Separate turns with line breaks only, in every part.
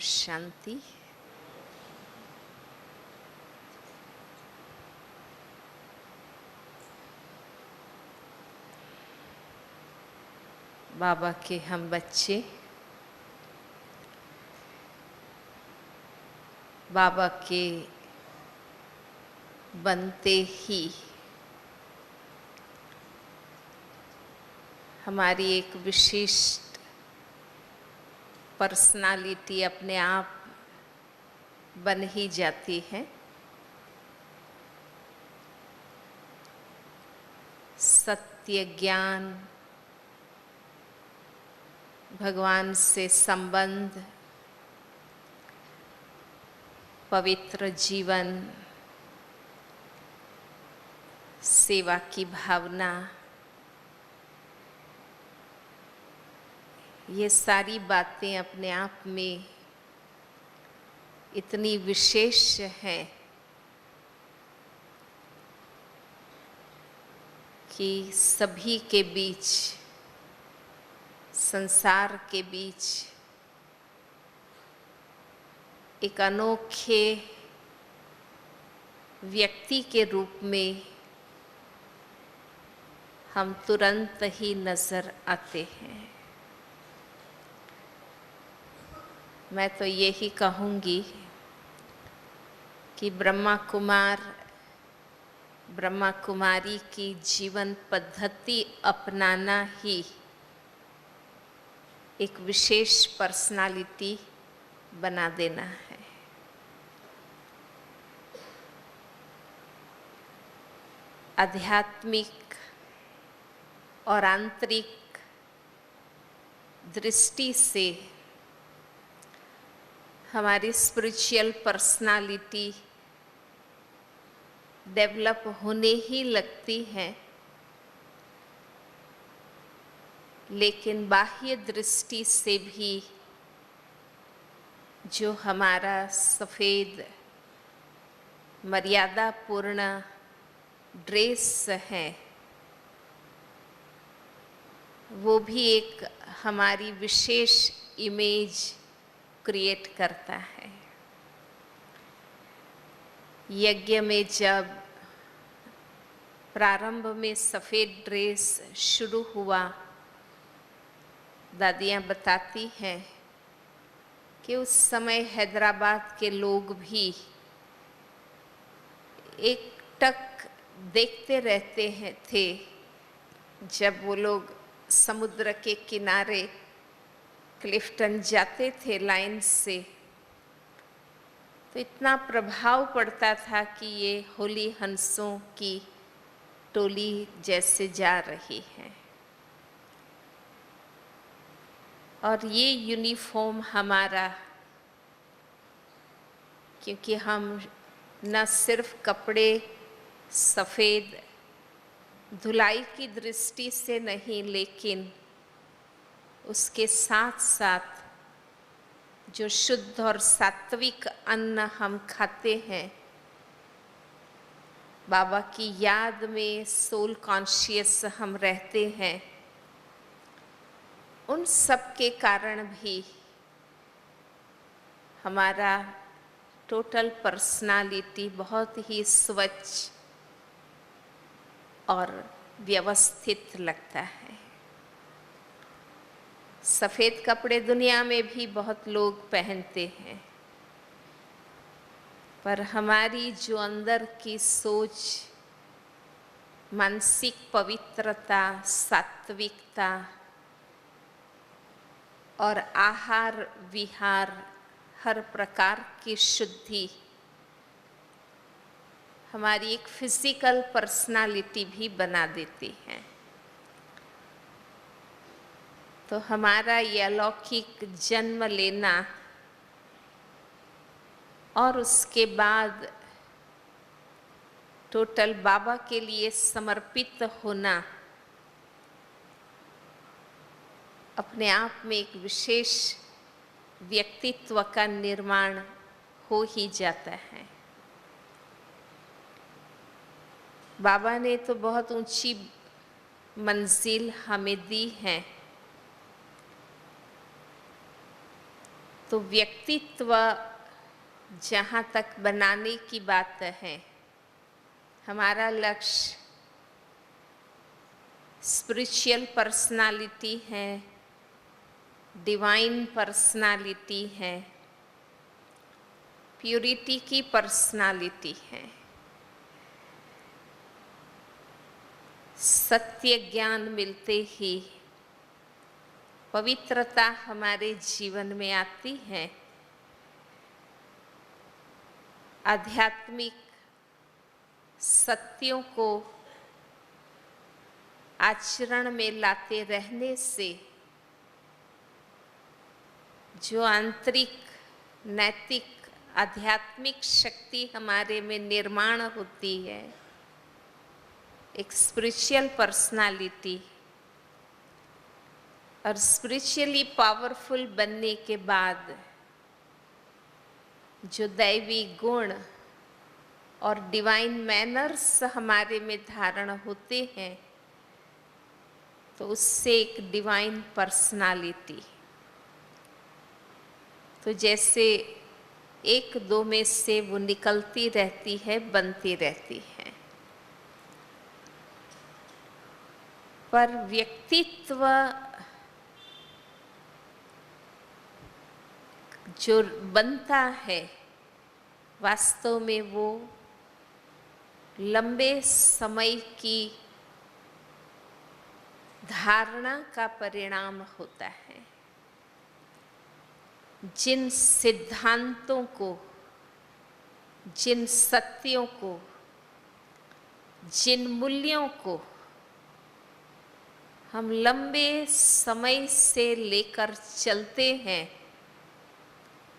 शांति। बाबा के हम बच्चे बाबा के बनते ही हमारी एक विशिष्ट पर्सनालिटी अपने आप बन ही जाती है। सत्य, ज्ञान, भगवान से संबंध, पवित्र जीवन, सेवा की भावना, ये सारी बातें अपने आप में इतनी विशेष हैं कि सभी के बीच, संसार के बीच एक अनोखे व्यक्ति के रूप में हम तुरंत ही नजर आते हैं। मैं तो यही कहूँगी कि ब्रह्मा कुमार, ब्रह्मा कुमारी की जीवन पद्धति अपनाना ही एक विशेष पर्सनालिटी बना देना है। आध्यात्मिक और आंतरिक दृष्टि से हमारी स्पिरिचुअल पर्सनालिटी डेवलप होने ही लगती है, लेकिन बाह्य दृष्टि से भी जो हमारा सफ़ेद मर्यादापूर्ण ड्रेस है, वो भी एक हमारी विशेष इमेज क्रिएट करता है। यज्ञ में जब प्रारंभ में सफ़ेद ड्रेस शुरू हुआ, दादियाँ बताती हैं कि उस समय हैदराबाद के लोग भी एक टक देखते रहते थे जब वो लोग समुद्र के किनारे क्लिफ्टन जाते थे लाइन से, तो इतना प्रभाव पड़ता था कि ये होली हंसों की टोली जैसे जा रही है। और ये यूनिफॉर्म हमारा, क्योंकि हम न सिर्फ कपड़े सफ़ेद धुलाई की दृष्टि से नहीं, लेकिन उसके साथ साथ जो शुद्ध और सात्विक अन्न हम खाते हैं, बाबा की याद में सोल कॉन्शियस हम रहते हैं, उन सब के कारण भी हमारा टोटल पर्सनालिटी बहुत ही स्वच्छ और व्यवस्थित लगता है। सफ़ेद कपड़े दुनिया में भी बहुत लोग पहनते हैं, पर हमारी जो अंदर की सोच, मानसिक पवित्रता, सात्विकता और आहार विहार, हर प्रकार की शुद्धि हमारी एक फिजिकल पर्सनालिटी भी बना देती है। तो हमारा ये अलौकिक जन्म लेना और उसके बाद टोटल बाबा के लिए समर्पित होना अपने आप में एक विशेष व्यक्तित्व का निर्माण हो ही जाता है। बाबा ने तो बहुत ऊंची मंजिल हमें दी है, तो व्यक्तित्व जहाँ तक बनाने की बात है, हमारा लक्ष्य स्पिरिचुअल पर्सनालिटी है, डिवाइन पर्सनालिटी है, प्यूरिटी की पर्सनालिटी है। सत्य ज्ञान मिलते ही पवित्रता हमारे जीवन में आती है। आध्यात्मिक सत्यों को आचरण में लाते रहने से जो आंतरिक नैतिक आध्यात्मिक शक्ति हमारे में निर्माण होती है, एक स्पिरिचुअल पर्सनालिटी, और स्पिरिचुअली पावरफुल बनने के बाद जो दैवी गुण और डिवाइन मैनर्स हमारे में धारण होते हैं, तो उससे एक डिवाइन पर्सनालिटी, तो जैसे एक दो में से वो निकलती रहती है, बनती रहती है। पर व्यक्तित्व जो बनता है, वास्तव में वो लंबे समय की धारणा का परिणाम होता है। जिन सिद्धांतों को, जिन सत्यों को, जिन मूल्यों को हम लंबे समय से लेकर चलते हैं,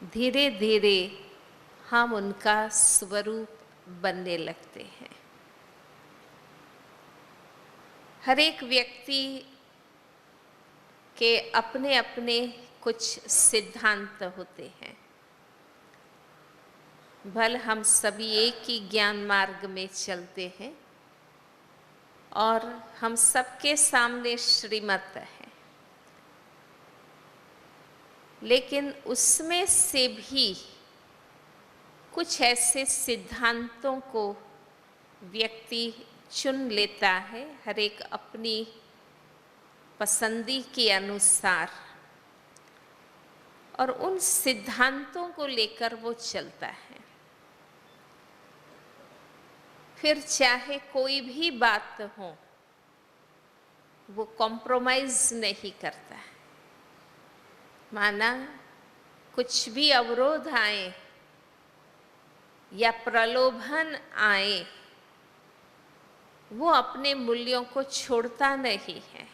धीरे धीरे हम उनका स्वरूप बनने लगते हैं। हर एक व्यक्ति के अपने अपने कुछ सिद्धांत होते हैं। भले हम सभी एक ही ज्ञान मार्ग में चलते हैं और हम सबके सामने श्रीमत है, लेकिन उसमें से भी कुछ ऐसे सिद्धांतों को व्यक्ति चुन लेता है, हर एक अपनी पसंदी के अनुसार, और उन सिद्धांतों को लेकर वो चलता है। फिर चाहे कोई भी बात हो, वो कॉम्प्रोमाइज नहीं करता है। माना कुछ भी अवरोध आए या प्रलोभन आए, वो अपने मूल्यों को छोड़ता नहीं है,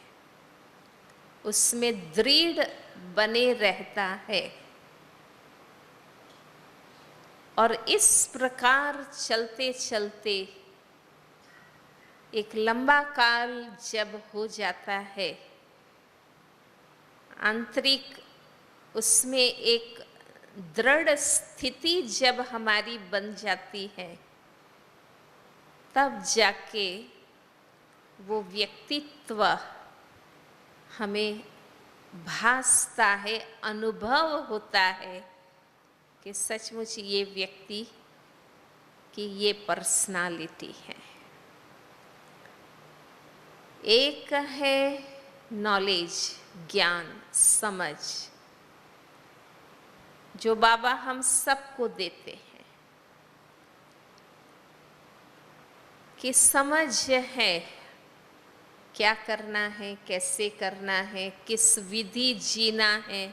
उसमें दृढ़ बने रहता है। और इस प्रकार चलते चलते एक लंबा काल जब हो जाता है, आंतरिक उसमें एक दृढ़ स्थिति जब हमारी बन जाती है, तब जाके वो व्यक्तित्व हमें भासता है, अनुभव होता है कि सचमुच ये व्यक्ति की ये पर्सनालिटी है। एक है नॉलेज, ज्ञान, समझ, जो बाबा हम सबको देते हैं कि समझ है क्या करना है, कैसे करना है, किस विधि जीना है,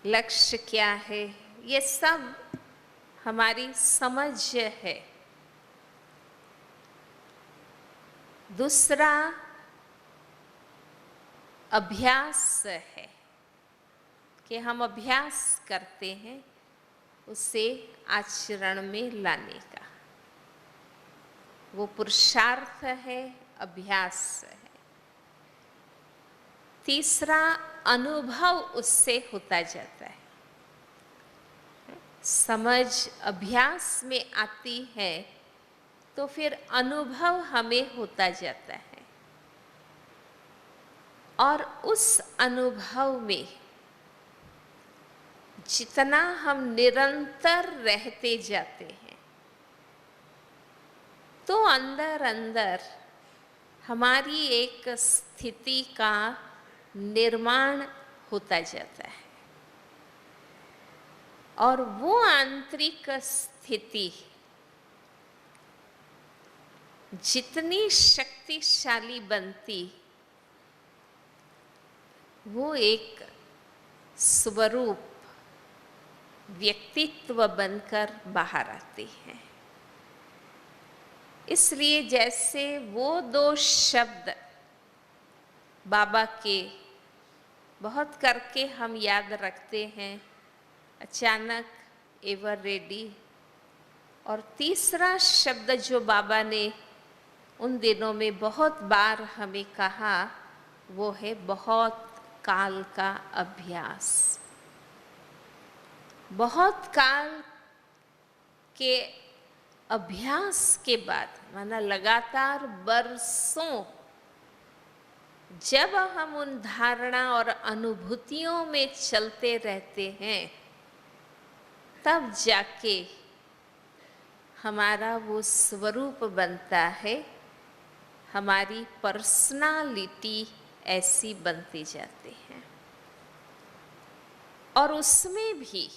लक्ष्य क्या है, ये सब हमारी समझ है। दूसरा अभ्यास है कि हम अभ्यास करते हैं उसे आचरण में लाने का, वो पुरुषार्थ है, अभ्यास है। तीसरा अनुभव उससे होता जाता है। समझ अभ्यास में आती है तो फिर अनुभव हमें होता जाता है, और उस अनुभव में जितना हम निरंतर रहते जाते हैं तो अंदर अंदर हमारी एक स्थिति का निर्माण होता जाता है, और वो आंतरिक स्थिति जितनी शक्तिशाली बनती, वो एक स्वरूप व्यक्तित्व बनकर बाहर आती है। इसलिए जैसे वो 2 शब्द बाबा के बहुत करके हम याद रखते हैं, अचानक, एवर रेडी, और तीसरा शब्द जो बाबा ने उन दिनों में बहुत बार हमें कहा, वो है बहुत काल का अभ्यास। बहुत काल के अभ्यास के बाद, माना लगातार बरसों, जब हम उन धारणा और अनुभूतियों में चलते रहते हैं, तब जाके हमारा वो स्वरूप बनता है, हमारी पर्सनालिटी ऐसी बनती जाती है। और उसमें भी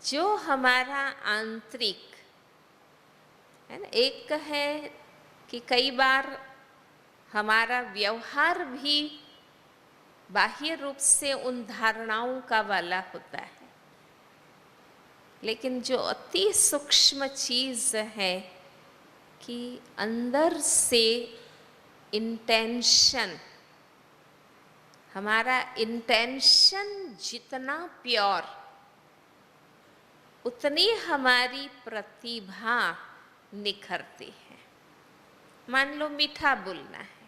जो हमारा आंतरिक है ना, एक है कि कई बार हमारा व्यवहार भी बाह्य रूप से उन धारणाओं का वाला होता है, लेकिन जो अति सूक्ष्म चीज है कि अंदर से इंटेंशन, हमारा इंटेंशन जितना प्योर, उतनी हमारी प्रतिभा निखरती है। मान लो मीठा बोलना है,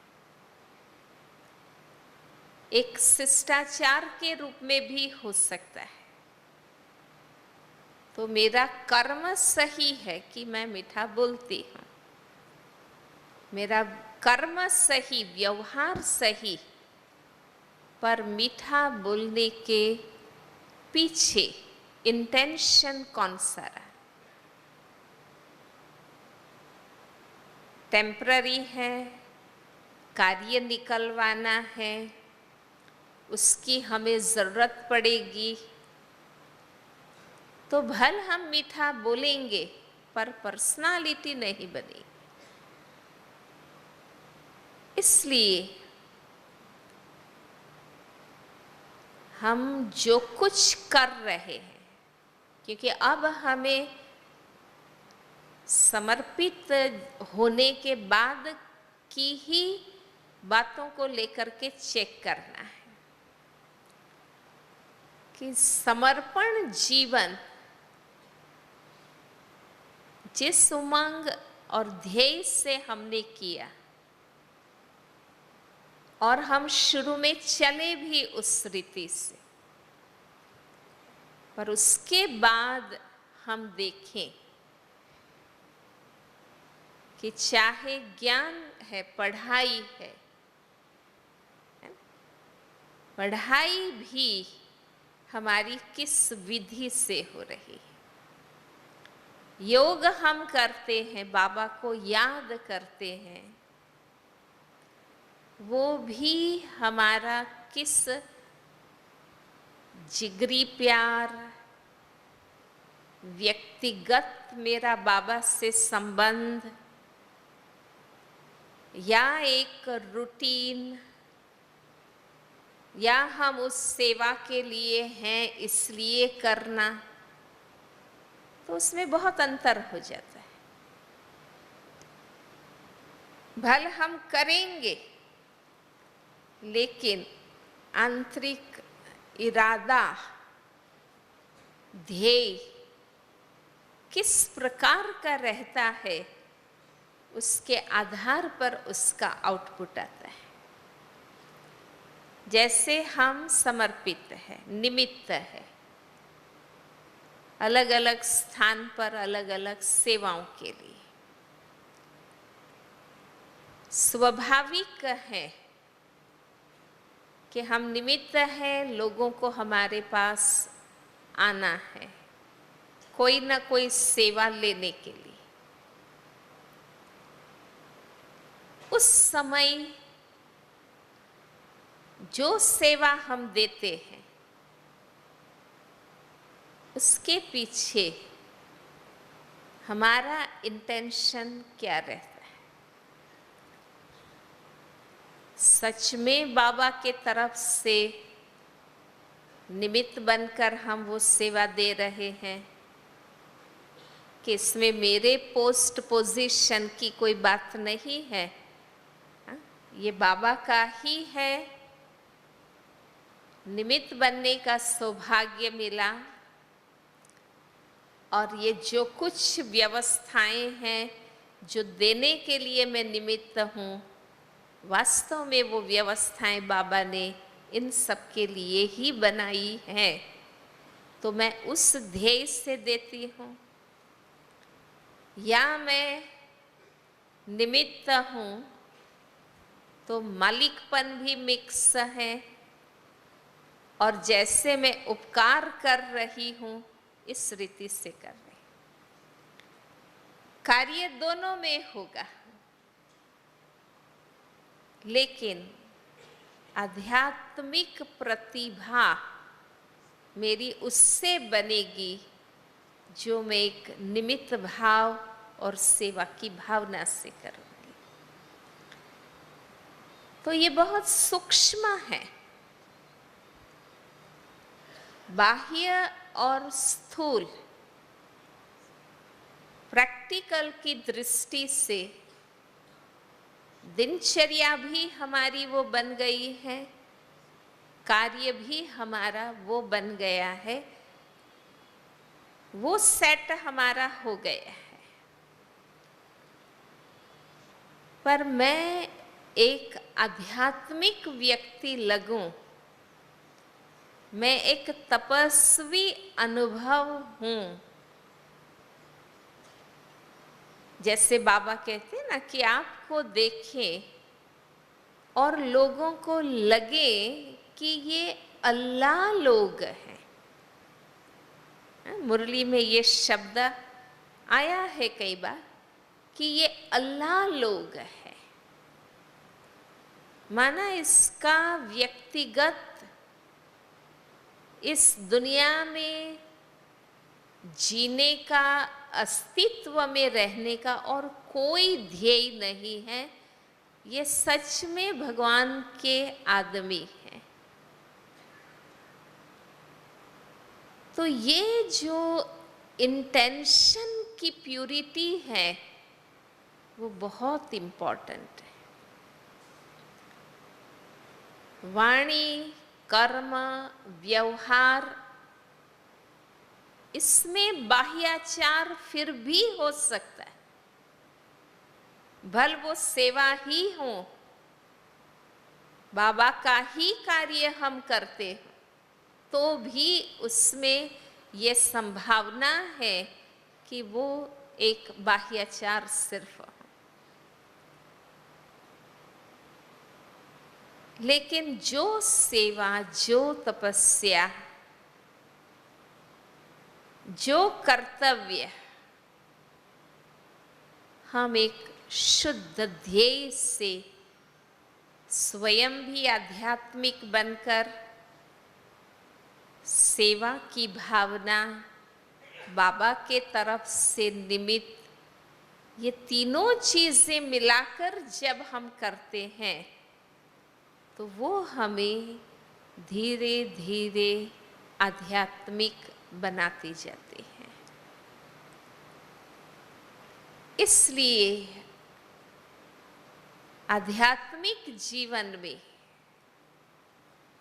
एक शिष्टाचार के रूप में भी हो सकता है, तो मेरा कर्म सही है कि मैं मीठा बोलती हूँ, मेरा कर्म सही, व्यवहार सही, पर मीठा बोलने के पीछे इंटेंशन कौन सा रहा? टेम्पररी है, कार्य निकलवाना है, उसकी हमें ज़रूरत पड़ेगी, तो भल हम मीठा बोलेंगे पर पर्सनालिटी नहीं बनी। इसलिए हम जो कुछ कर रहे हैं, क्योंकि अब हमें समर्पित होने के बाद की ही बातों को लेकर के चेक करना है कि समर्पण जीवन जिस उमंग और ध्येय से हमने किया, और हम शुरू में चले भी उस रीति से, पर उसके बाद हम देखें कि चाहे ज्ञान है, पढ़ाई है, पढ़ाई भी हमारी किस विधि से हो रही है। योग हम करते हैं, बाबा को याद करते हैं, वो भी हमारा किस जिगरी प्यार, व्यक्तिगत मेरा बाबा से संबंध, या एक रूटीन, या हम उस सेवा के लिए हैं इसलिए करना, तो उसमें बहुत अंतर हो जाता है। भले हम करेंगे, लेकिन आंतरिक इरादा, ध्येय किस प्रकार का रहता है, उसके आधार पर उसका आउटपुट आता है। जैसे हम समर्पित है, निमित्त है, अलग अलग स्थान पर अलग अलग सेवाओं के लिए, स्वाभाविक है कि हम निमित्त हैं, लोगों को हमारे पास आना है कोई ना कोई सेवा लेने के लिए। उस समय जो सेवा हम देते हैं उसके पीछे हमारा इंटेंशन क्या रहता है? सच में बाबा के तरफ से निमित्त बनकर हम वो सेवा दे रहे हैं कि इसमें मेरे पोस्ट पोजीशन की कोई बात नहीं है, ये बाबा का ही है, निमित्त बनने का सौभाग्य मिला और ये जो कुछ व्यवस्थाएं हैं जो देने के लिए मैं निमित्त हूँ, वास्तव में वो व्यवस्थाएं बाबा ने इन सब के लिए ही बनाई हैं। तो मैं उस ध्येय से देती हूँ या मैं निमित्त हूँ तो मालिकपन भी मिक्स है और जैसे मैं उपकार कर रही हूँ इस रीति से कर रही। कार्य दोनों में होगा, लेकिन आध्यात्मिक प्रतिभा मेरी उससे बनेगी जो मैं एक निमित्त भाव और सेवा की भावना से करूँगी। तो ये बहुत सूक्ष्म है। बाह्य और स्थूल प्रैक्टिकल की दृष्टि से दिनचर्या भी हमारी वो बन गई है, कार्य भी हमारा वो बन गया है, वो सेट हमारा हो गया है। पर मैं एक आध्यात्मिक व्यक्ति लगूं, मैं एक तपस्वी अनुभव हूँ। जैसे बाबा कहते हैं ना कि आपको देखें और लोगों को लगे कि ये अल्लाह लोग हैं। मुरली में ये शब्द आया है कई बार कि ये अल्लाह लोग हैं। माना इसका व्यक्तिगत इस दुनिया में जीने का, अस्तित्व में रहने का और कोई ध्येय नहीं है। ये सच में भगवान के आदमी हैं। तो ये जो इंटेंशन की प्यूरिटी है वो बहुत इम्पोर्टेंट है। वाणी, कर्म, व्यवहार, इसमें बाह्याचार फिर भी हो सकता है, भल वो सेवा ही हो, बाबा का ही कार्य हम करते हैं, तो भी उसमें ये संभावना है कि वो एक बाह्याचार सिर्फ हो। लेकिन जो सेवा, जो तपस्या, जो कर्तव्य हम एक शुद्ध ध्येय से स्वयं भी आध्यात्मिक बनकर सेवा की भावना, बाबा के तरफ से निमित्त, ये तीनों चीजें मिलाकर जब हम करते हैं तो वो हमें धीरे धीरे आध्यात्मिक बनाती जाती है। इसलिए आध्यात्मिक जीवन में,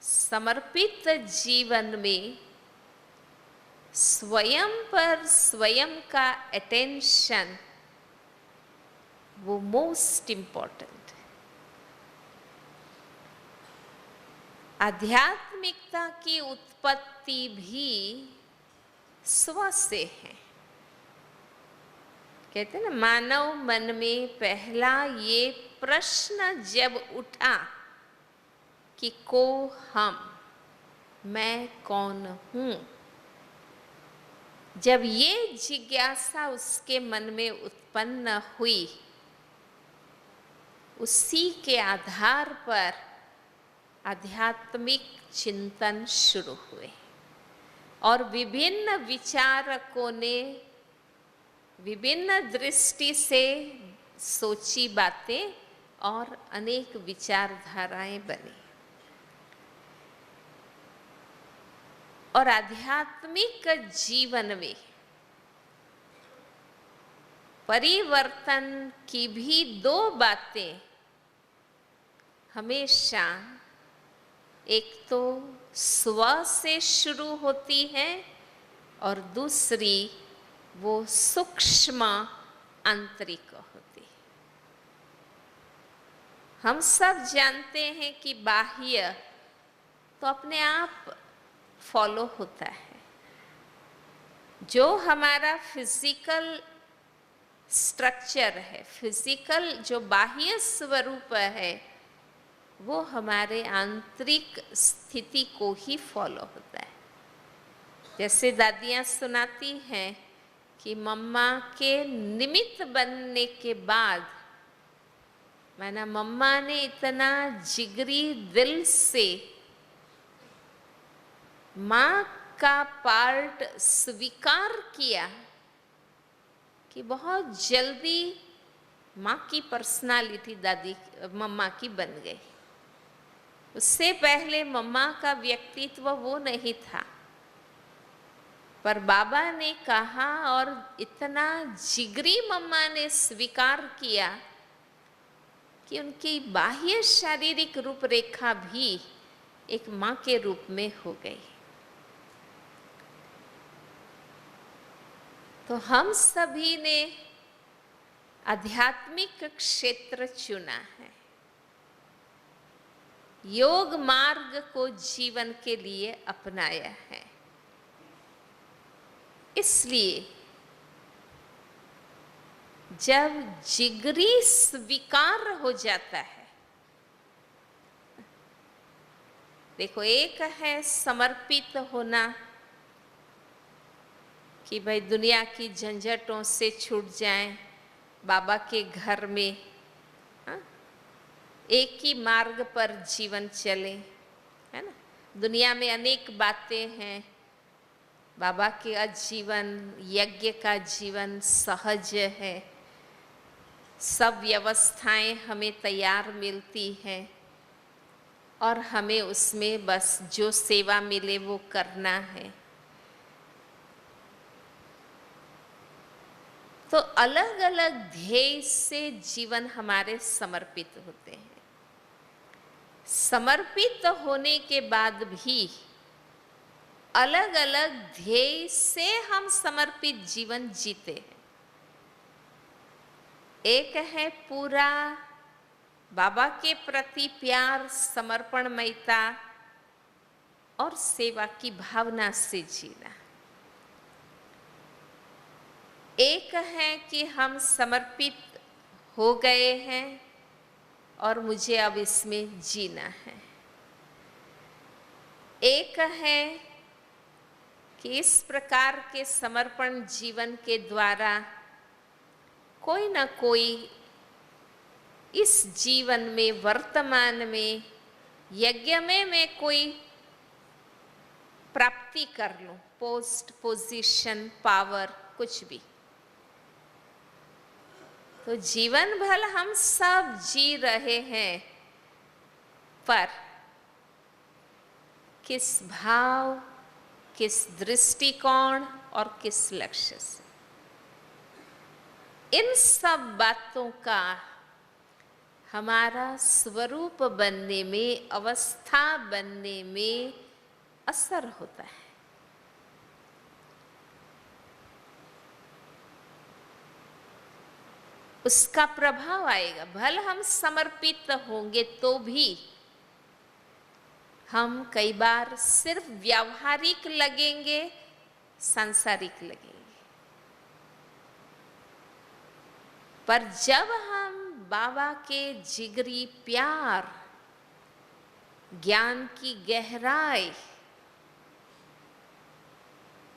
समर्पित जीवन में स्वयं पर स्वयं का अटेंशन वो मोस्ट इम्पोर्टेंट है। आध्यात्मिकता की उत्पत्ति भी स्व से है। कहते हैं ना, मानव मन में पहला ये प्रश्न जब उठा कि को हम, मैं कौन हूँ, जब ये जिज्ञासा उसके मन में उत्पन्न हुई, उसी के आधार पर आध्यात्मिक चिंतन शुरू हुए और विभिन्न विचारकों ने विभिन्न दृष्टि से सोची बातें और अनेक विचारधाराएं बनी। और आध्यात्मिक जीवन में परिवर्तन की भी दो बातें हमेशा, एक तो स्व से शुरू होती है और दूसरी वो सूक्ष्म आंतरिक होती है। हम सब जानते हैं कि बाह्य तो अपने आप फॉलो होता है, जो हमारा फिजिकल स्ट्रक्चर है, फिजिकल जो बाह्य स्वरूप है, वो हमारे आंतरिक स्थिति को ही फॉलो होता है। जैसे दादियाँ सुनाती हैं कि मम्मा के निमित्त बनने के बाद माना मम्मा ने इतना जिगरी दिल से माँ का पार्ट स्वीकार किया कि बहुत जल्दी माँ की पर्सनालिटी दादी मम्मा की बन गई। उससे पहले मम्मा का व्यक्तित्व वो नहीं था, पर बाबा ने कहा और इतना जिगरी मम्मा ने स्वीकार किया कि उनकी बाह्य शारीरिक रूपरेखा भी एक माँ के रूप में हो गई। तो हम सभी ने आध्यात्मिक क्षेत्र चुना है, योग मार्ग को जीवन के लिए अपनाया है। इसलिए जब जिगरी स्वीकार हो जाता है, देखो एक है समर्पित होना कि भाई दुनिया की झंझटों से छूट जाएं, बाबा के घर में एक ही मार्ग पर जीवन चले, है ना। दुनिया में अनेक बातें हैं, बाबा के जीवन, यज्ञ का जीवन सहज है, सब व्यवस्थाएं हमें तैयार मिलती हैं और हमें उसमें बस जो सेवा मिले वो करना है। तो अलग अलग ध्येय से जीवन हमारे समर्पित होते हैं। समर्पित होने के बाद भी अलग अलग ध्येय से हम समर्पित जीवन जीते हैं। एक है पूरा बाबा के प्रति प्यार, समर्पणमयता और सेवा की भावना से जीना। एक है कि हम समर्पित हो गए हैं और मुझे अब इसमें जीना है। एक है कि इस प्रकार के समर्पण जीवन के द्वारा कोई ना कोई इस जीवन में, वर्तमान में, यज्ञ में मैं कोई प्राप्ति कर लूं, पोस्ट, पोजीशन, पावर, कुछ भी। तो जीवन भर हम सब जी रहे हैं, पर किस भाव, किस दृष्टिकोण और किस लक्ष्य से, इन सब बातों का हमारा स्वरूप बनने में, अवस्था बनने में असर होता है। उसका प्रभाव आएगा। भले हम समर्पित होंगे तो भी हम कई बार सिर्फ व्यावहारिक लगेंगे, सांसारिक लगेंगे। पर जब हम बाबा के जिगरी प्यार, ज्ञान की गहराई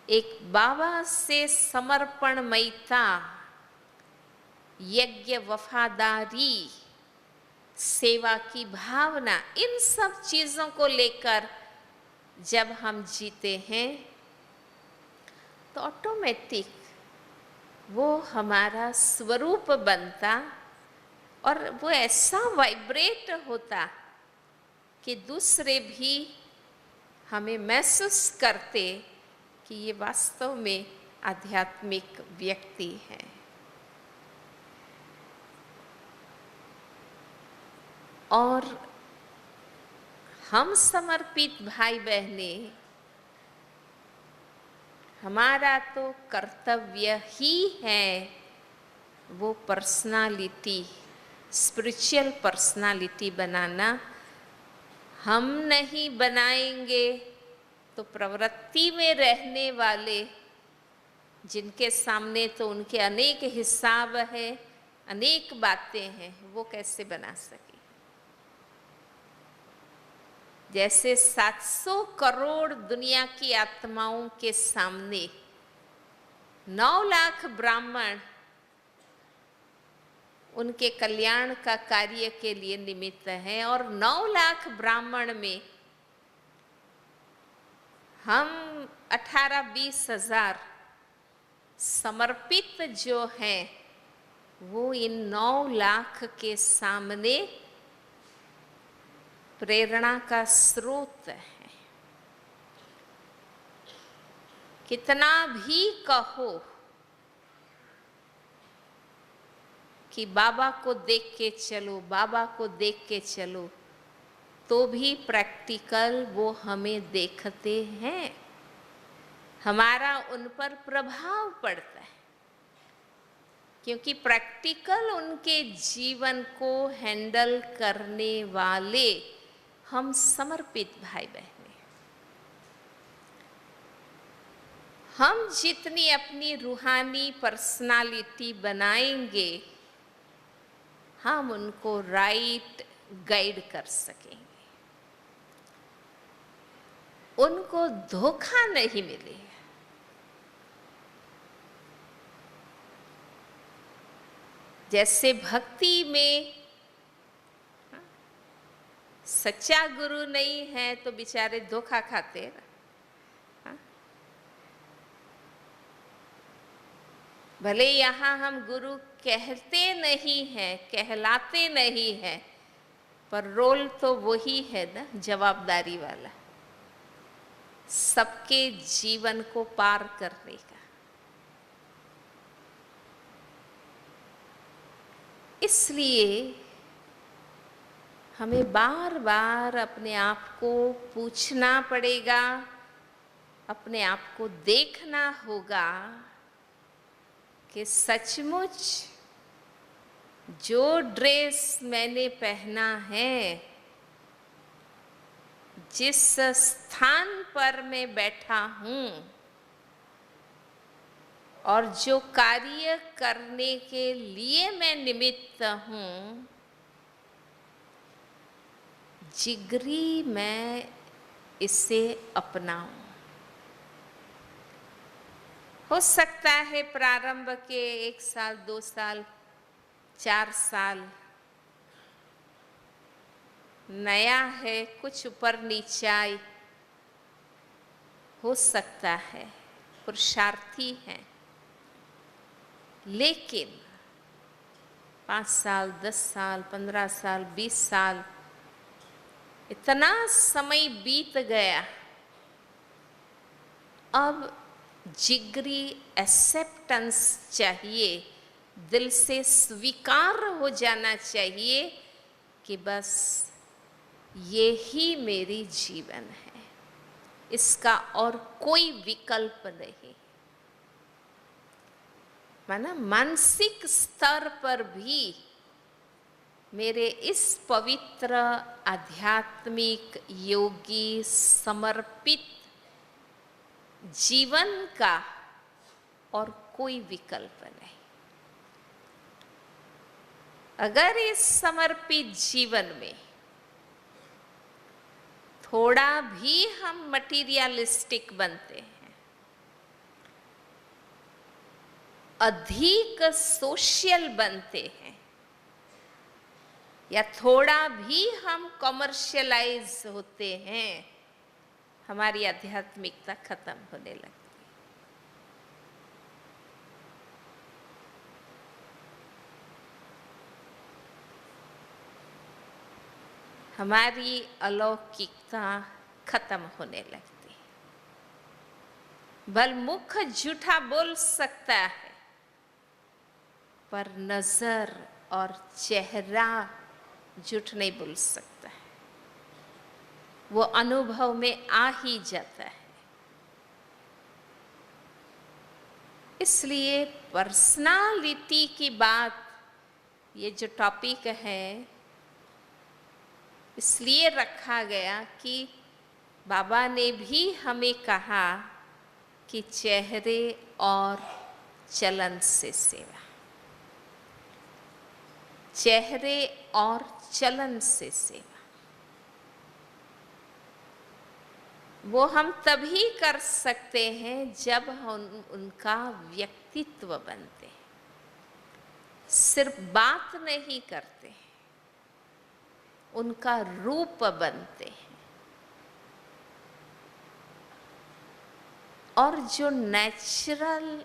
एक बाबा से समर्पणमयता, यज्ञ, वफादारी, सेवा की भावना, इन सब चीजों को लेकर जब हम जीते हैं तो ऑटोमेटिक वो हमारा स्वरूप बनता और वो ऐसा वाइब्रेट होता कि दूसरे भी हमें महसूस करते कि ये वास्तव में आध्यात्मिक व्यक्ति है। और हम समर्पित भाई बहने, हमारा तो कर्तव्य ही है वो पर्सनालिटी, स्पिरिचुअल पर्सनालिटी बनाना। हम नहीं बनाएंगे तो प्रवृत्ति में रहने वाले, जिनके सामने तो उनके अनेक हिसाब है, अनेक बातें हैं, वो कैसे बना सके। जैसे 700 करोड़ दुनिया की आत्माओं के सामने 9 लाख ब्राह्मण उनके कल्याण का कार्य के लिए निमित्त हैं, और 9 लाख ब्राह्मण में हम 18-20 हजार समर्पित जो हैं, वो इन 9 लाख के सामने प्रेरणा का स्रोत है। कितना भी कहो कि बाबा को देख के चलो, बाबा को देख के चलो, तो भी प्रैक्टिकल वो हमें देखते हैं, हमारा उन पर प्रभाव पड़ता है, क्योंकि प्रैक्टिकल उनके जीवन को हैंडल करने वाले हम समर्पित भाई बहन। हम जितनी अपनी रूहानी पर्सनालिटी बनाएंगे, हम उनको राइट गाइड कर सकेंगे, उनको धोखा नहीं मिलेगा। जैसे भक्ति में सच्चा गुरु नहीं है तो बेचारे धोखा खाते हैं। भले यहाँ हम गुरु कहते नहीं हैं, कहलाते नहीं हैं, पर रोल तो वही है ना, जवाबदारी वाला, सबके जीवन को पार करने का। इसलिए हमें बार बार अपने आप को पूछना पड़ेगा, अपने आप को देखना होगा कि सचमुच जो ड्रेस मैंने पहना है, जिस स्थान पर मैं बैठा हूँ और जो कार्य करने के लिए मैं निमित्त हूँ, जिगरी मैं इसे अपनाऊं। हो सकता है प्रारंभ के 1 साल, 2 साल, 4 साल नया है, कुछ ऊपर नीचाई हो सकता है, पुरुषार्थी है, लेकिन 5 साल, 10 साल, 15 साल, 20 साल, इतना समय बीत गया, अब जिगरी एक्सेप्टेंस चाहिए, दिल से स्वीकार हो जाना चाहिए कि बस ये ही मेरी जीवन है, इसका और कोई विकल्प नहीं। माना मानसिक स्तर पर भी मेरे इस पवित्र आध्यात्मिक योगी समर्पित जीवन का और कोई विकल्प नहीं। अगर इस समर्पित जीवन में थोड़ा भी हम मटीरियलिस्टिक बनते हैं, अधिक सोशल बनते हैं या थोड़ा भी हम कॉमर्शियलाइज होते हैं, हमारी आध्यात्मिकता खत्म होने लगती है। हमारी अलौकिकता खत्म होने लगती है। भल मुख झूठा बोल सकता है, पर नजर और चेहरा झूठ नहीं बोल सकता है, वो अनुभव में आ ही जाता है। इसलिए पर्सनालिटी की बात, ये जो टॉपिक है, इसलिए रखा गया कि बाबा ने भी हमें कहा कि चेहरे और चलन से सेवा, चेहरे और चलन से सेवा। वो हम तभी कर सकते हैं जब हम उनका व्यक्तित्व बनते हैं, सिर्फ बात नहीं करते हैं, उनका रूप बनते हैं। और जो नेचुरल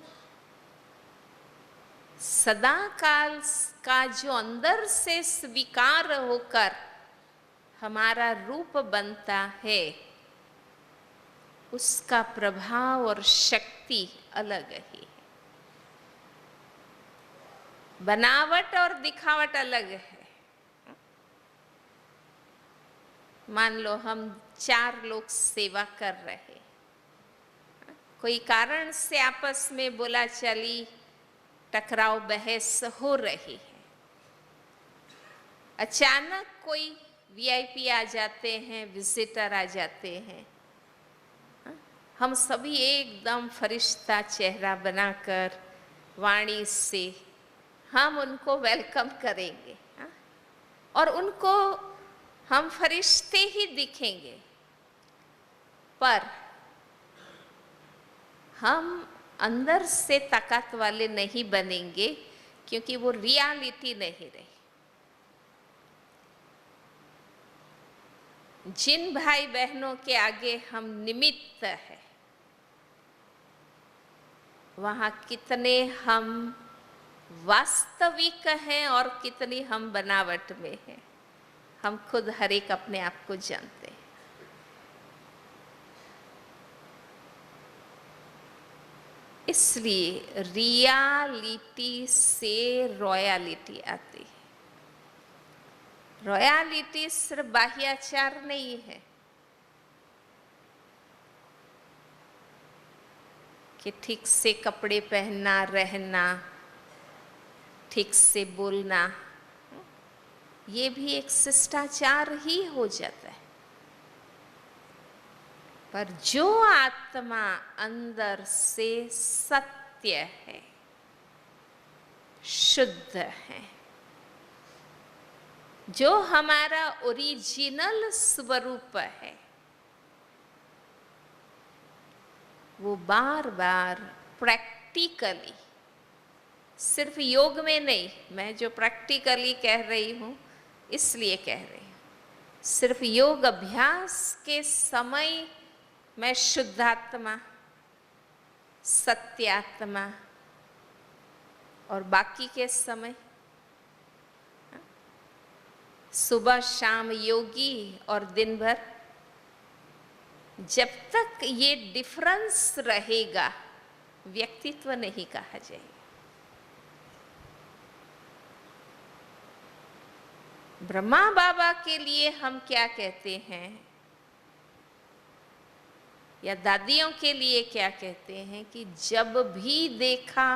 सदा काल का जो अंदर से स्वीकार होकर हमारा रूप बनता है, उसका प्रभाव और शक्ति अलग ही है। बनावट और दिखावट अलग है। मान लो हम 4 लोग सेवा कर रहे हैं, कोई कारण से आपस में बोला चली, टकराव बहस हो रही है, अचानक कोई वीआईपी आ जाते हैं, विजिटर आ जाते हैं, हम सभी एकदम फरिश्ता चेहरा बनाकर वाणी से हम उनको वेलकम करेंगे और उनको हम फरिश्ते ही दिखेंगे, पर हम अंदर से ताकत वाले नहीं बनेंगे, क्योंकि वो रियलिटी नहीं रही। जिन भाई बहनों के आगे हम निमित्त हैं, वहाँ कितने हम वास्तविक हैं और कितनी हम बनावट में हैं, हम खुद हर एक अपने आप को जानते हैं। इसलिए रियलिटी से रॉयलिटी आती है। रॉयलिटी सिर्फ बाह्याचार नहीं है कि ठीक से कपड़े पहनना, रहना, ठीक से बोलना, ये भी एक शिष्टाचार ही हो जाता है। पर जो आत्मा अंदर से सत्य है, शुद्ध है, जो हमारा ओरिजिनल स्वरूप है, वो बार बार प्रैक्टिकली, सिर्फ योग में नहीं, मैं जो प्रैक्टिकली कह रही हूँ इसलिए कह रही हूँ, सिर्फ योग अभ्यास के समय मैं शुद्धात्मा, सत्यात्मा, और बाकी के समय सुबह शाम योगी और दिन भर, जब तक ये डिफरेंस रहेगा व्यक्तित्व नहीं कहा जाएगा। ब्रह्मा बाबा के लिए हम क्या कहते हैं, या दादियों के लिए क्या कहते हैं कि जब भी देखा,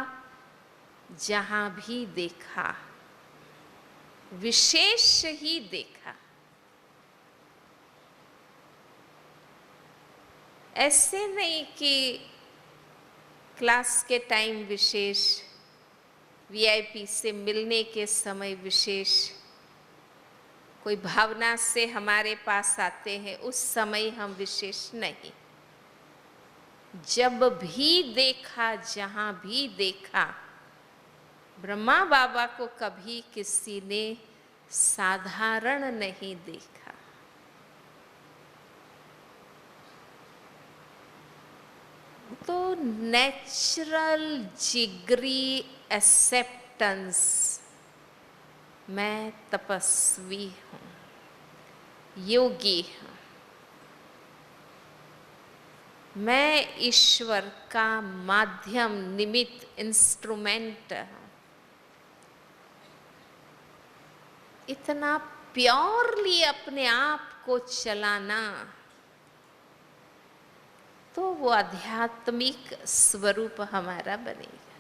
जहां भी देखा, विशेष ही देखा। ऐसे नहीं कि क्लास के टाइम विशेष, वीआईपी से मिलने के समय विशेष, कोई भावना से हमारे पास आते हैं उस समय हम विशेष नहीं। जब भी देखा, जहां भी देखा, ब्रह्मा बाबा को कभी किसी ने साधारण नहीं देखा। तो नेचुरल जिगरी एक्सेप्टेंस, मैं तपस्वी हूँ, योगी हूँ, मैं ईश्वर का माध्यम, निमित्त, इंस्ट्रूमेंट हूँ। इतना प्योरली अपने आप को चलाना, तो वो आध्यात्मिक स्वरूप हमारा बनेगा।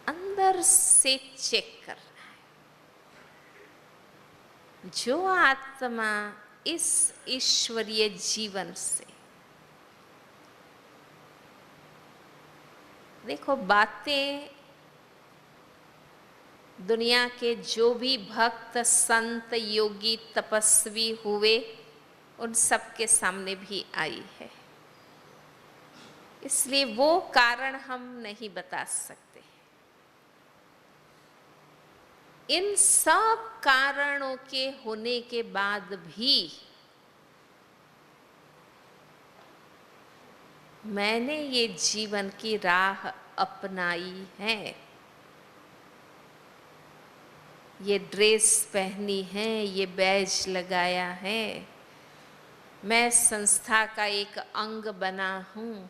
अंदर से चेक करना है। जो आत्मा इस ईश्वरीय जीवन से, देखो बातें दुनिया के जो भी भक्त, संत, योगी, तपस्वी हुए, उन सब के सामने भी आई है। इसलिए वो कारण हम नहीं बता सकते। इन सब कारणों के होने के बाद भी मैंने ये जीवन की राह अपनाई है, ये ड्रेस पहनी है, ये बैज लगाया है, मैं संस्था का एक अंग बना हूँ,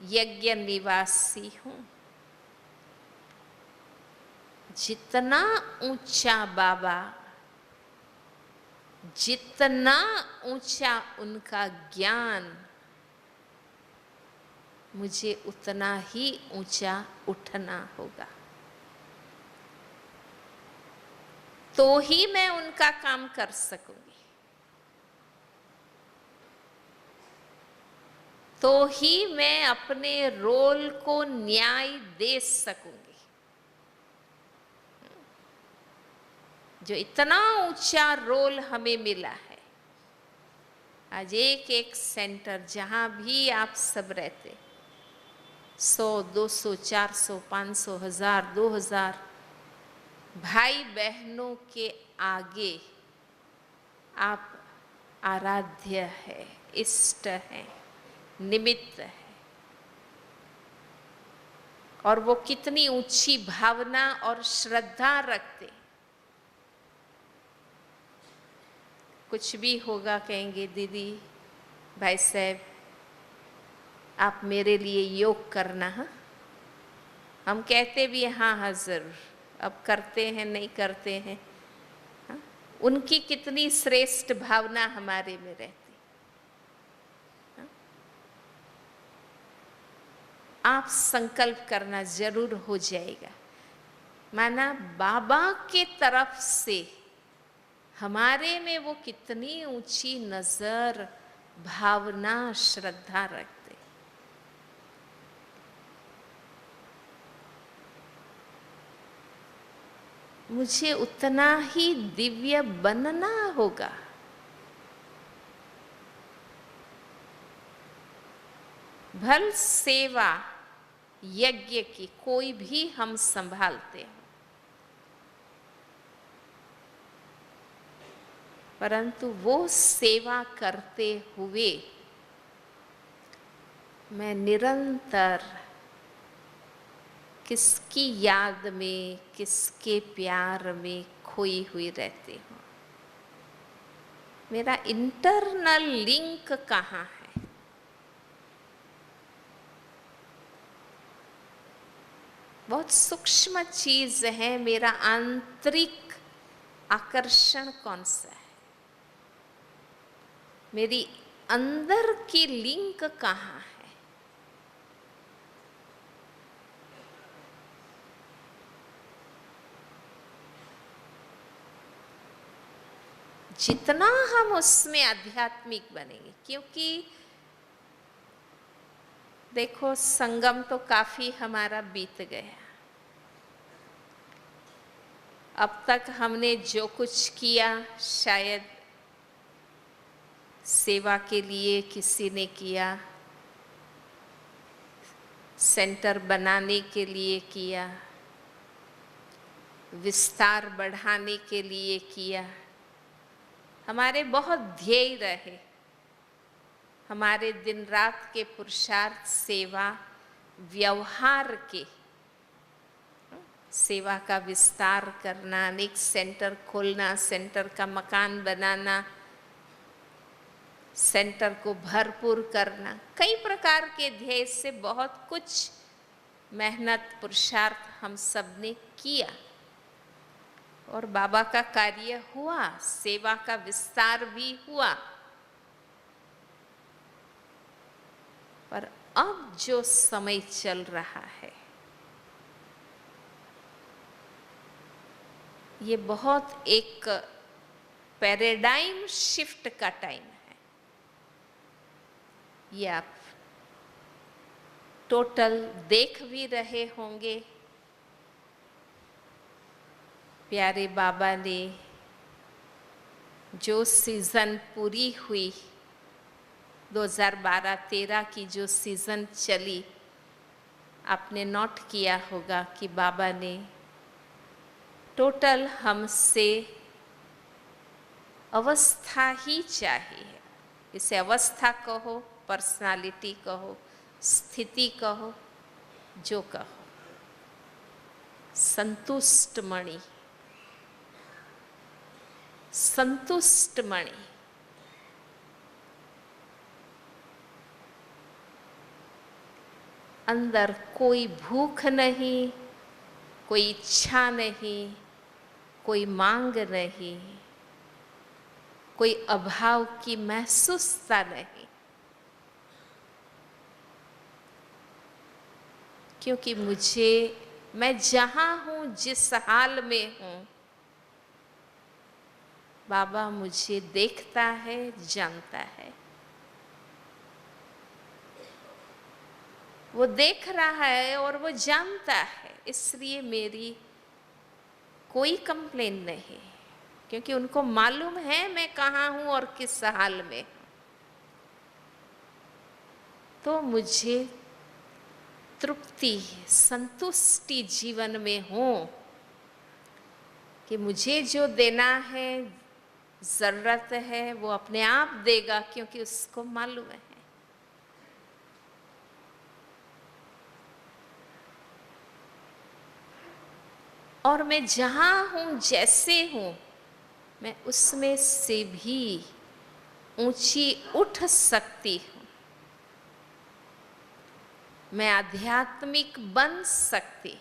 यज्ञ निवासी हूँ। जितना ऊंचा बाबा, जितना ऊंचा उनका ज्ञान, मुझे उतना ही ऊंचा उठना होगा, तो ही मैं उनका काम कर सकूंगी, तो ही मैं अपने रोल को न्याय दे सकूंगी। जो इतना ऊंचा रोल हमें मिला है, आज एक एक सेंटर जहां भी आप सब रहते, 100, 200, 400, 500, 1000, 2000 भाई बहनों के आगे आप आराध्य है, इष्ट है, निमित्त है। और वो कितनी ऊंची भावना और श्रद्धा रखते। कुछ भी होगा कहेंगे दीदी, भाई साहब आप मेरे लिए योग करना। हाँ, हम कहते भी हाँ हाँ जरूर, अब करते हैं नहीं करते हैं। हाँ? उनकी कितनी श्रेष्ठ भावना हमारे में रहती। हाँ? आप संकल्प करना जरूर हो जाएगा। माना बाबा के तरफ से हमारे में वो कितनी ऊंची नजर, भावना, श्रद्धा रखते। मुझे उतना ही दिव्य बनना होगा। भल सेवा यज्ञ की कोई भी हम संभालते हैं, परंतु वो सेवा करते हुए मैं निरंतर किसकी याद में, किसके प्यार में खोई हुई रहती हूँ। मेरा इंटरनल लिंक कहाँ है? बहुत सूक्ष्म चीज है। मेरा आंतरिक आकर्षण कौन सा है? मेरी अंदर की लिंक कहाँ है? जितना हम उसमें आध्यात्मिक बनेंगे, क्योंकि देखो संगम तो काफी हमारा बीत गया। अब तक हमने जो कुछ किया, शायद सेवा के लिए किसी ने किया, सेंटर बनाने के लिए किया, विस्तार बढ़ाने के लिए किया। हमारे बहुत ध्येय रहे, हमारे दिन रात के पुरुषार्थ सेवा व्यवहार के, सेवा का विस्तार करना, अनेक सेंटर खोलना, सेंटर का मकान बनाना, सेंटर को भरपूर करना, कई प्रकार के ध्येय से बहुत कुछ मेहनत पुरुषार्थ हम सब ने किया और बाबा का कार्य हुआ, सेवा का विस्तार भी हुआ। पर अब जो समय चल रहा है ये बहुत एक पैराडाइम शिफ्ट का टाइम है। ये आप टोटल देख भी रहे होंगे। प्यारे बाबा ने जो सीज़न पूरी हुई 2012-13 की जो सीज़न चली, आपने नोट किया होगा कि बाबा ने टोटल हमसे अवस्था ही चाहिए, इसे अवस्था कहो, पर्सनालिटी कहो, स्थिति कहो, जो कहो, संतुष्ट मणि, संतुष्ट मणि। अंदर कोई भूख नहीं, कोई इच्छा नहीं, कोई मांग नहीं, कोई अभाव की महसूसता नहीं, क्योंकि मैं जहां हूं, जिस हाल में हूं, बाबा मुझे देखता है, जानता है। वो देख रहा है और वो जानता है, इसलिए मेरी कोई कंप्लेन नहीं, क्योंकि उनको मालूम है मैं कहाँ हूँ और किस हाल में हूँ। तो मुझे तृप्ति, संतुष्टि जीवन में हो कि मुझे जो देना है, जरूरत है, वो अपने आप देगा, क्योंकि उसको मालूम है। और मैं जहाँ हूँ, जैसे हूँ, मैं उसमें से भी ऊंची उठ सकती हूँ, मैं आध्यात्मिक बन सकती हूँ।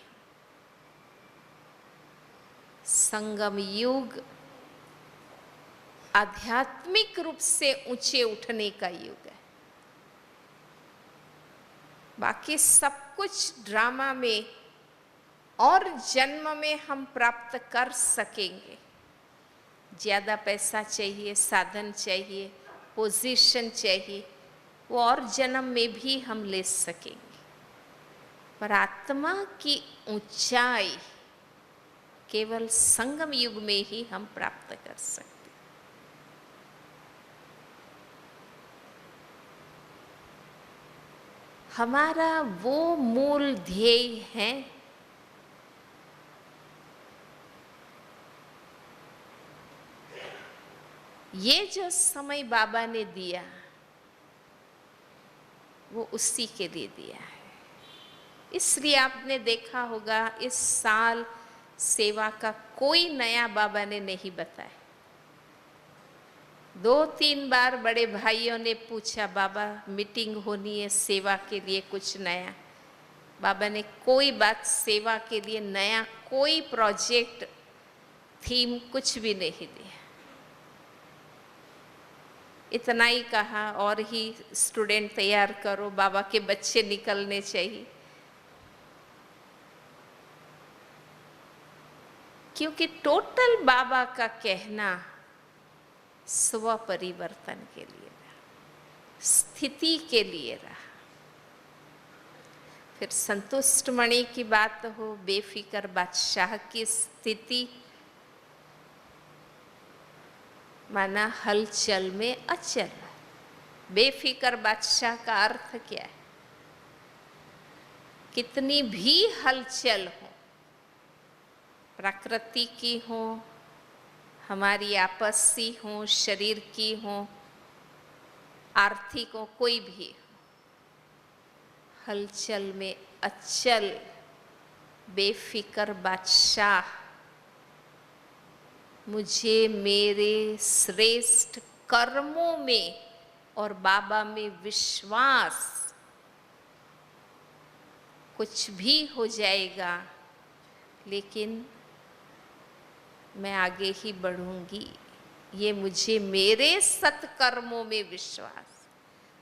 संगम युग आध्यात्मिक रूप से ऊंचे उठने का युग है। बाकी सब कुछ ड्रामा में और जन्म में हम प्राप्त कर सकेंगे। ज़्यादा पैसा चाहिए, साधन चाहिए, पोजीशन चाहिए, वो और जन्म में भी हम ले सकेंगे। पर आत्मा की ऊंचाई केवल संगम युग में ही हम प्राप्त कर सकते। हमारा वो मूल ध्येय है ये जो समय बाबा ने दिया वो उसी के लिए दिया है। इसलिए आपने देखा होगा इस साल सेवा का कोई नया बाबा ने नहीं बताया। 2-3 बार बड़े भाइयों ने पूछा, बाबा मीटिंग होनी है सेवा के लिए कुछ नया। बाबा ने कोई बात सेवा के लिए नया, कोई प्रोजेक्ट, थीम कुछ भी नहीं दिया। इतना ही कहा, और ही स्टूडेंट तैयार करो, बाबा के बच्चे निकलने चाहिए। क्योंकि टोटल बाबा का कहना स्व परिवर्तन के लिए रहा, स्थिति के लिए रहा। फिर संतुष्ट मणि की बात हो, बेफिक्र बादशाह की स्थिति, माना हलचल में अचल। बेफिक्र बादशाह का अर्थ क्या है? कितनी भी हलचल हो, प्रकृति की हो, हमारी आपसी हो, शरीर की हो, आर्थिक हो, कोई भी हो, हलचल में अचल बेफिक्र बादशाह मुझे मेरे श्रेष्ठ कर्मों में और बाबा में विश्वास, कुछ भी हो जाएगा लेकिन मैं आगे ही बढ़ूंगी, ये मुझे मेरे सत्कर्मों में विश्वास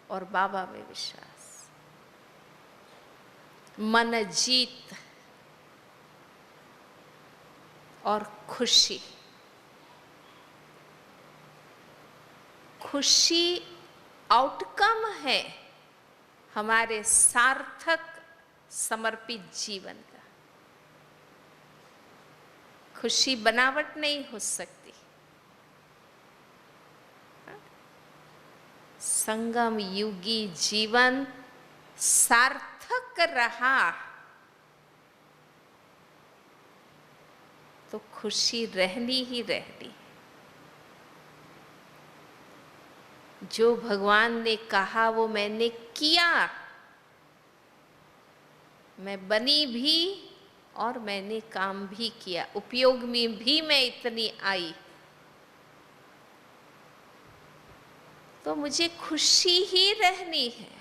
और बाबा में विश्वास। मन जीत और खुशी, खुशी आउटकम है हमारे सार्थक समर्पित जीवन का। खुशी बनावट नहीं हो सकती। संगम युगी जीवन सार्थक रहा तो खुशी रहनी ही रहनी। जो भगवान ने कहा वो मैंने किया, मैं बनी भी और मैंने काम भी किया, उपयोग में भी मैं इतनी आई, तो मुझे खुशी ही रहनी है।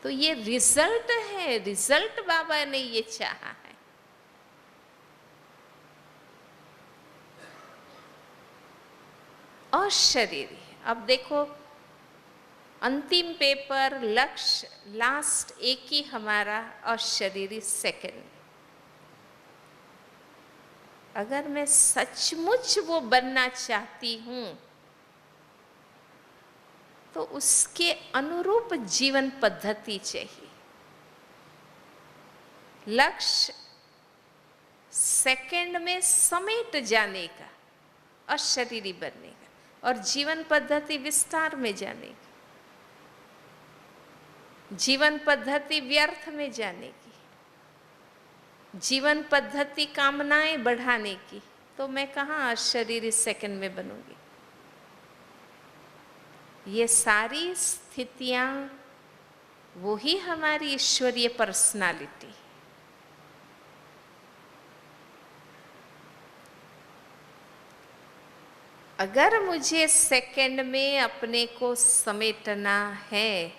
तो ये रिजल्ट है, रिजल्ट बाबा ने ये चाहा है। और शरीर, अब देखो अंतिम पेपर, लक्ष्य लास्ट एक ही हमारा, और शरीर सेकंड। अगर मैं सचमुच वो बनना चाहती हूं तो उसके अनुरूप जीवन पद्धति चाहिए। लक्ष्य सेकंड में समेट जाने का और शरीरी बनने का, और जीवन पद्धति विस्तार में जाने की, जीवन पद्धति व्यर्थ में जाने की, जीवन पद्धति कामनाएं बढ़ाने की, तो मैं कहाँ शरीर इस सेकंड में बनूंगी। ये सारी स्थितियां वो ही हमारी ईश्वरीय पर्सनालिटी। अगर मुझे सेकंड में अपने को समेटना है,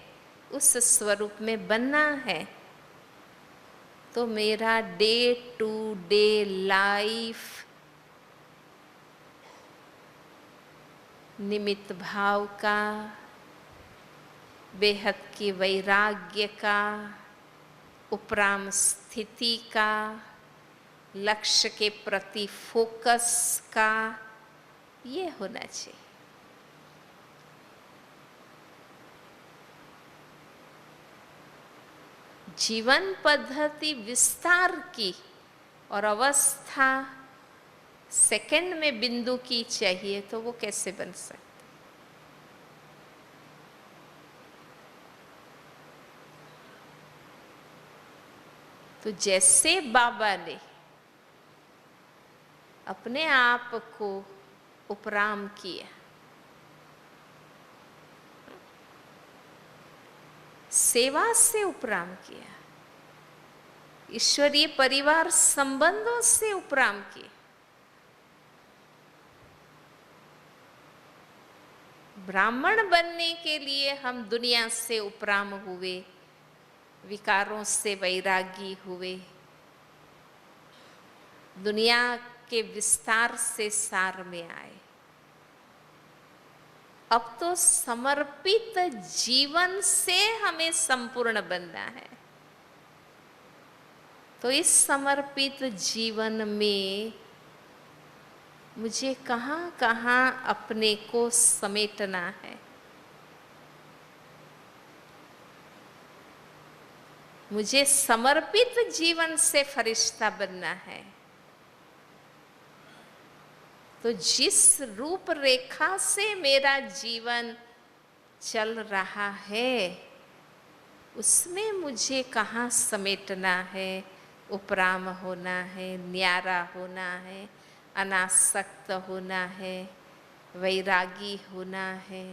उस स्वरूप में बनना है, तो मेरा डे टू डे लाइफ निमित्त भाव का, बेहद की वैराग्य का, उपराम स्थिति का, लक्ष्य के प्रति फोकस का, ये होना चाहिए। जीवन पद्धति विस्तार की और अवस्था सेकंड में बिंदु की चाहिए, तो वो कैसे बन सकती। तो जैसे बाबा ने अपने आप को उपराम किया, सेवा से उपराम किया, ईश्वरीय परिवार संबंधों से उपराम किया, ब्राह्मण बनने के लिए हम दुनिया से उपराम हुए, विकारों से वैरागी हुए, दुनिया के विस्तार से सार में आए। अब तो समर्पित जीवन से हमें संपूर्ण बनना है। तो इस समर्पित जीवन में मुझे कहाँ कहाँ अपने को समेटना है। मुझे समर्पित जीवन से फरिश्ता बनना है। तो जिस रूपरेखा से मेरा जीवन चल रहा है उसमें मुझे कहाँ समेटना है, उपराम होना है, न्यारा होना है, अनासक्त होना है, वैरागी होना है।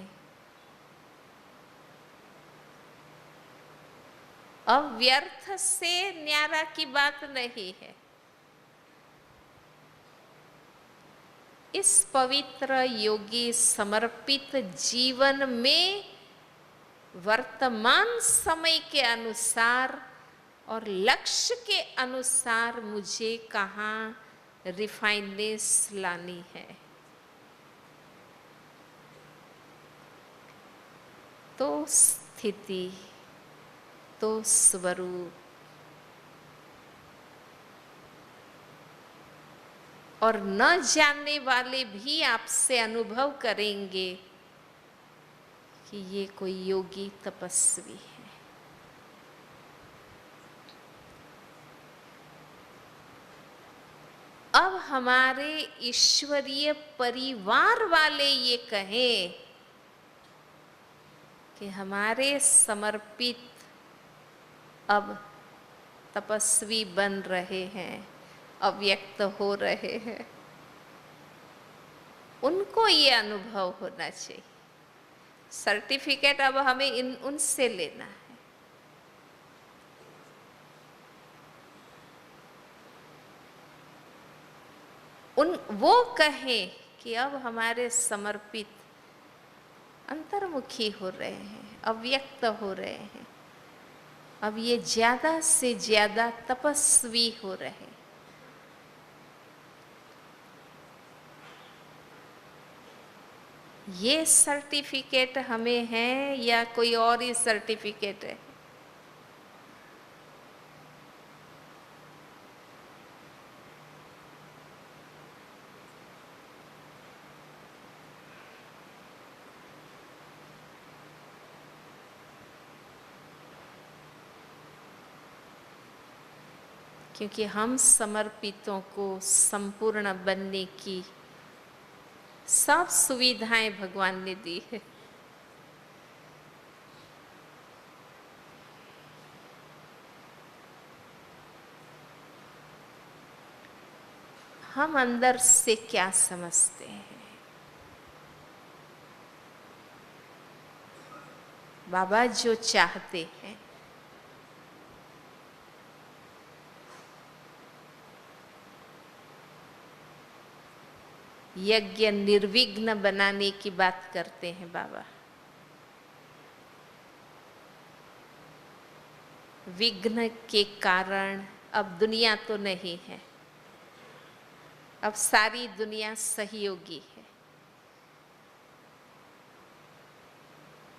अव्यर्थ से न्यारा की बात नहीं है। इस पवित्र योगी समर्पित जीवन में वर्तमान समय के अनुसार और लक्ष्य के अनुसार मुझे कहाँ रिफाइननेस लानी है। तो स्थिति, तो स्वरूप, और न जानने वाले भी आपसे अनुभव करेंगे कि ये कोई योगी तपस्वी है। अब हमारे ईश्वरीय परिवार वाले ये कहें कि हमारे समर्पित अब तपस्वी बन रहे हैं, अव्यक्त हो रहे हैं, उनको ये अनुभव होना चाहिए। सर्टिफिकेट अब हमें उनसे लेना है। वो कहें कि अब हमारे समर्पित अंतर्मुखी हो रहे हैं, अव्यक्त हो रहे हैं, अब ये ज्यादा से ज्यादा तपस्वी हो रहे हैं। ये सर्टिफिकेट हमें है या कोई और ही सर्टिफिकेट है? क्योंकि हम समर्पितों को संपूर्ण बनने की सब सुविधाएं भगवान ने दी है। हम अंदर से क्या समझते हैं? बाबा जो चाहते हैं यज्ञ निर्विघ्न बनाने की बात करते हैं बाबा। विघ्न के कारण अब दुनिया तो नहीं है, अब सारी दुनिया सहयोगी है।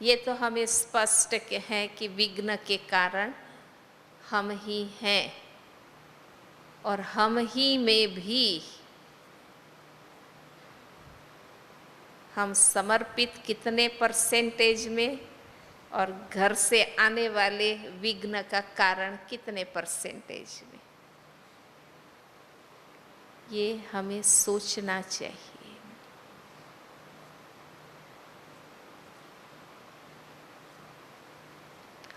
ये तो हमें स्पष्ट है कि विघ्न के कारण हम ही हैं, और हम ही में भी हम समर्पित कितने परसेंटेज में और घर से आने वाले विघ्न का कारण कितने परसेंटेज में, ये हमें सोचना चाहिए।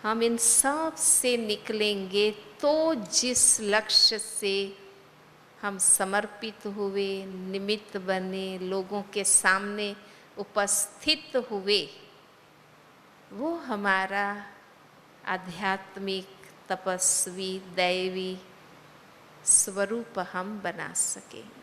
हम इन सब से निकलेंगे तो जिस लक्ष्य से हम समर्पित हुए, निमित्त बने, लोगों के सामने उपस्थित हुए, वो हमारा आध्यात्मिक तपस्वी दैवी स्वरूप हम बना सकेंगे।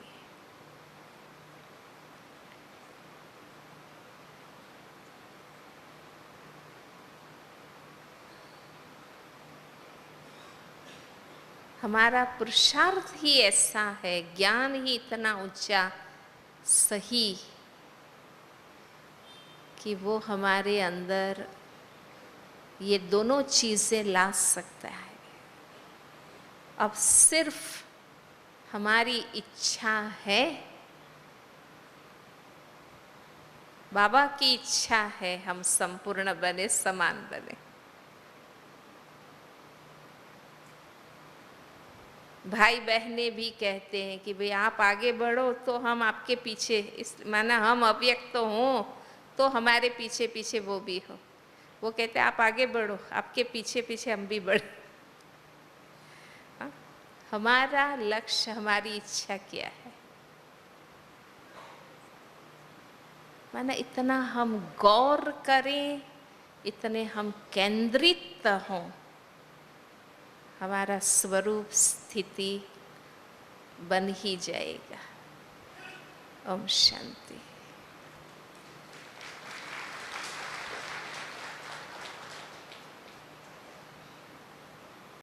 हमारा पुरुषार्थ ही ऐसा है, ज्ञान ही इतना ऊंचा सही कि वो हमारे अंदर ये दोनों चीजें ला सकता है। अब सिर्फ हमारी इच्छा है, बाबा की इच्छा है हम संपूर्ण बने, समान बने। भाई बहनें भी कहते हैं कि भाई आप आगे बढ़ो तो हम आपके पीछे, इस माना हम अव्यक्त हों तो हमारे पीछे पीछे वो भी हो। वो कहते आप आगे बढ़ो, आपके पीछे पीछे हम भी बढ़े। हाँ? हमारा लक्ष्य, हमारी इच्छा क्या है? माना इतना हम गौर करें, इतने हम केंद्रित हों, हमारा स्वरूप स्थिति बन ही जाएगा। ओम शांति।